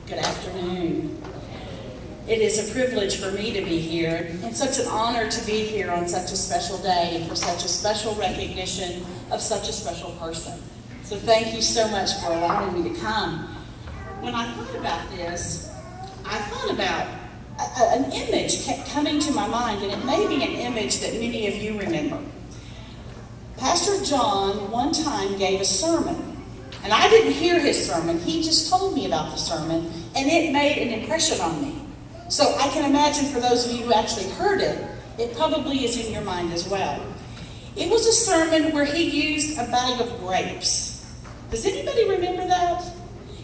Good afternoon. It is a privilege for me to be here, and such an honor to be here on such a special day and for such a special recognition of such a special person. So thank you so much for allowing me to come. When I thought about this, I thought about an image kept coming to my mind, and it may be an image that many of you remember. Pastor John one time gave a sermon. And I didn't hear his sermon. He just told me about the sermon, and it made an impression on me. So I can imagine for those of you who actually heard it, it probably is in your mind as well. It was a sermon where he used a bag of grapes. Does anybody remember that?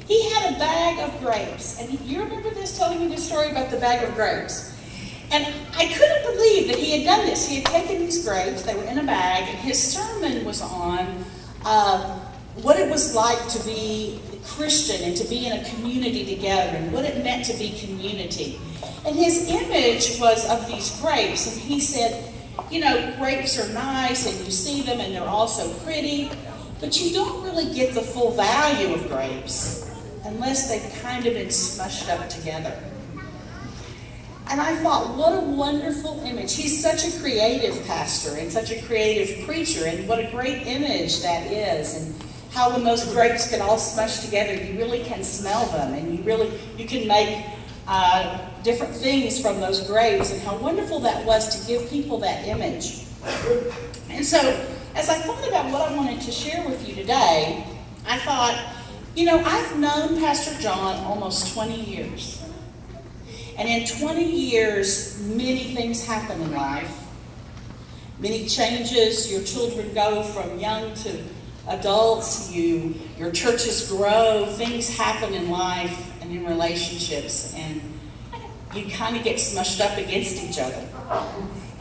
He had a bag of grapes. And you remember this, telling me this story about the bag of grapes? And I couldn't believe that he had done this. He had taken these grapes, they were in a bag, and his sermon was on what it was like to be Christian and to be in a community together and what it meant to be community. And his image was of these grapes, and he said, you know, grapes are nice and you see them and they're also pretty, but you don't really get the full value of grapes unless they've kind of been smushed up together. And I thought, what a wonderful image. He's such a creative pastor and such a creative preacher, and what a great image that is. And how when those grapes get all smushed together, you really can smell them, and you can make different things from those grapes, and how wonderful that was to give people that image. And so, as I thought about what I wanted to share with you today, I thought, you know, I've known Pastor John almost 20 years. And in 20 years, many things happen in life. Many changes. Your children go from young to adults, your churches grow, things happen in life and in relationships, and you kind of get smushed up against each other.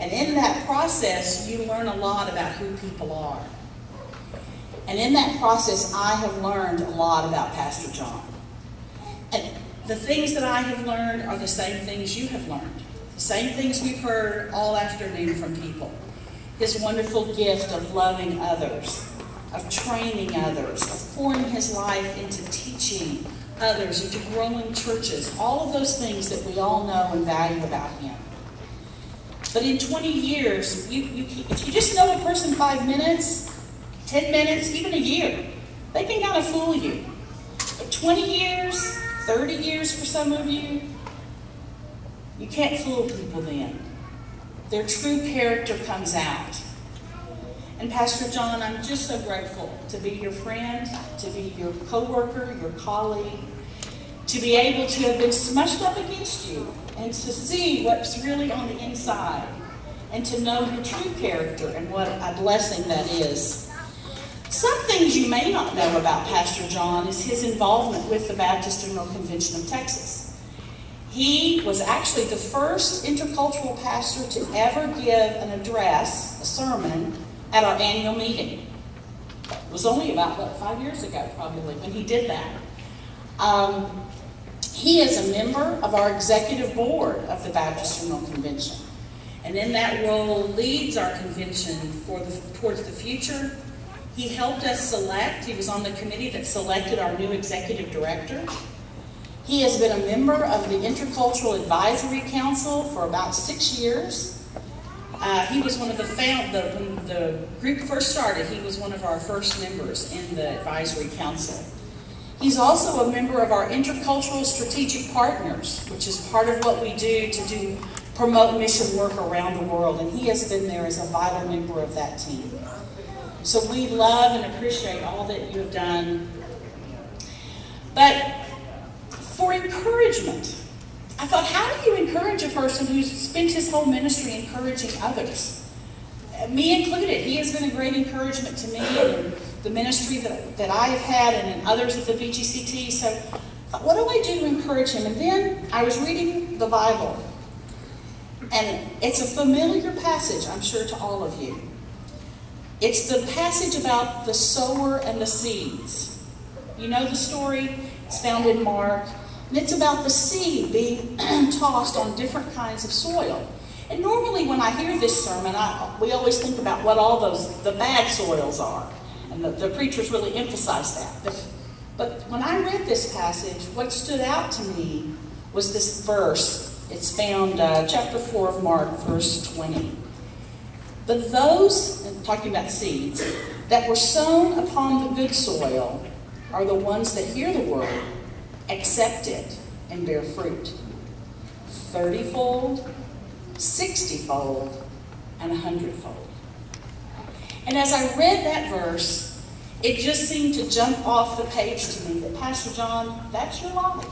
And in that process, you learn a lot about who people are. And in that process, I have learned a lot about Pastor John. And the things that I have learned are the same things you have learned. The same things we've heard all afternoon from people. His wonderful gift of loving others, of training others, of pouring his life into teaching others, into growing churches, all of those things that we all know and value about him. But in 20 years, if you just know a person 5 minutes, 10 minutes, even a year, they can kind of fool you. But 20 years, 30 years for some of you, you can't fool people then. Their true character comes out. And Pastor John, I'm just so grateful to be your friend, to be your co-worker, your colleague, to be able to have been smushed up against you and to see what's really on the inside and to know your true character and what a blessing that is. Some things you may not know about Pastor John is his involvement with the Baptist General Convention of Texas. He was actually the first intercultural pastor to ever give an address, a sermon, at our annual meeting. It was only about, 5 years ago, probably, when he did that. He is a member of our executive board of the Baptist General Convention. And in that role, leads our convention towards the future. He helped us select, he was on the committee that selected our new executive director. He has been a member of the Intercultural Advisory Council for about 6 years. He was one of when the group first started, he was one of our first members in the advisory council. He's also a member of our Intercultural Strategic Partners, which is part of what we do to promote mission work around the world, and he has been there as a vital member of that team. So we love and appreciate all that you have done. But for encouragement, I thought, how do you encourage a person who's spent his whole ministry encouraging others? Me included. He has been a great encouragement to me and the ministry that I have had and others at the BGCT. So what do I do to encourage him? And then I was reading the Bible. And it's a familiar passage, I'm sure, to all of you. It's the passage about the sower and the seeds. You know the story? It's found in Mark. And it's about the seed being tossed on different kinds of soil. And normally when I hear this sermon, we always think about what all the bad soils are. And the preachers really emphasize that. But But when I read this passage, what stood out to me was this verse. It's found chapter 4 of Mark, verse 20. But those, talking about seeds, that were sown upon the good soil are the ones that hear the word, accept it, and bear fruit. 30-fold, 60-fold, and 100-fold. And as I read that verse, it just seemed to jump off the page to me that, Pastor John, that's your life.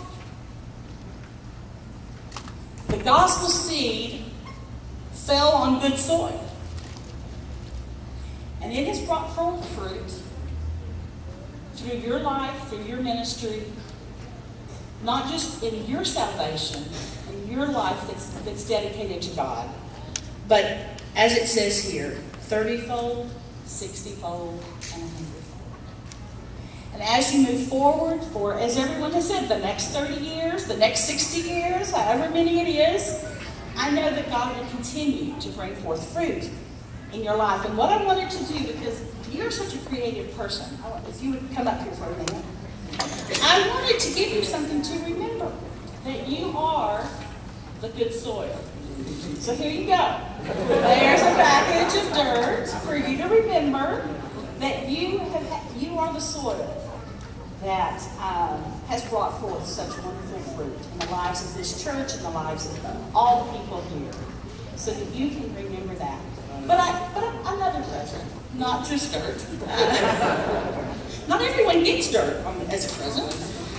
The gospel seed fell on good soil. And it has brought forth fruit through your life, through your ministry, not just in your salvation, in your life that's dedicated to God, but as it says here, 30-fold, 60-fold, and 100-fold. And as you move forward for, as everyone has said, the next 30 years, the next 60 years, however many it is, I know that God will continue to bring forth fruit in your life. And what I wanted to do, because you're such a creative person, if you would come up here for a minute, I wanted to give you something to remember, that you are the good soil. So here you go. There's a package of dirt for you to remember that you are the soil that has brought forth such wonderful fruit in the lives of this church and the lives of all the people here, so that you can remember that. But another present, not just dirt. Not everyone gets dirt as a present,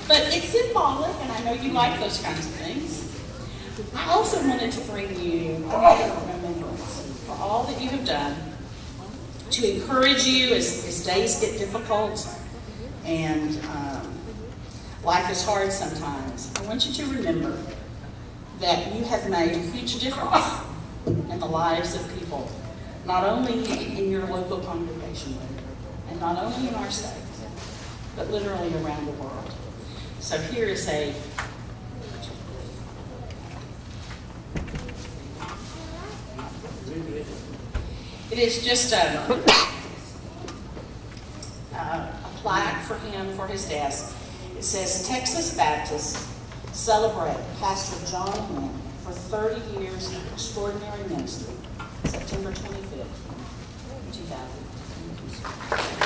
but it's symbolic, and I know you like those kinds of things. I also wanted to bring you another remembrance for all that you have done, to encourage you as days get difficult and life is hard sometimes. I want you to remember that you have made a huge difference in the lives of people, not only in your local congregation, and not only in our state, but literally around the world. So here is a it is just a plaque for him, for his desk. It says, Texas Baptists celebrate Pastor John Wynn for 30 years of extraordinary ministry, September 25th, 2000.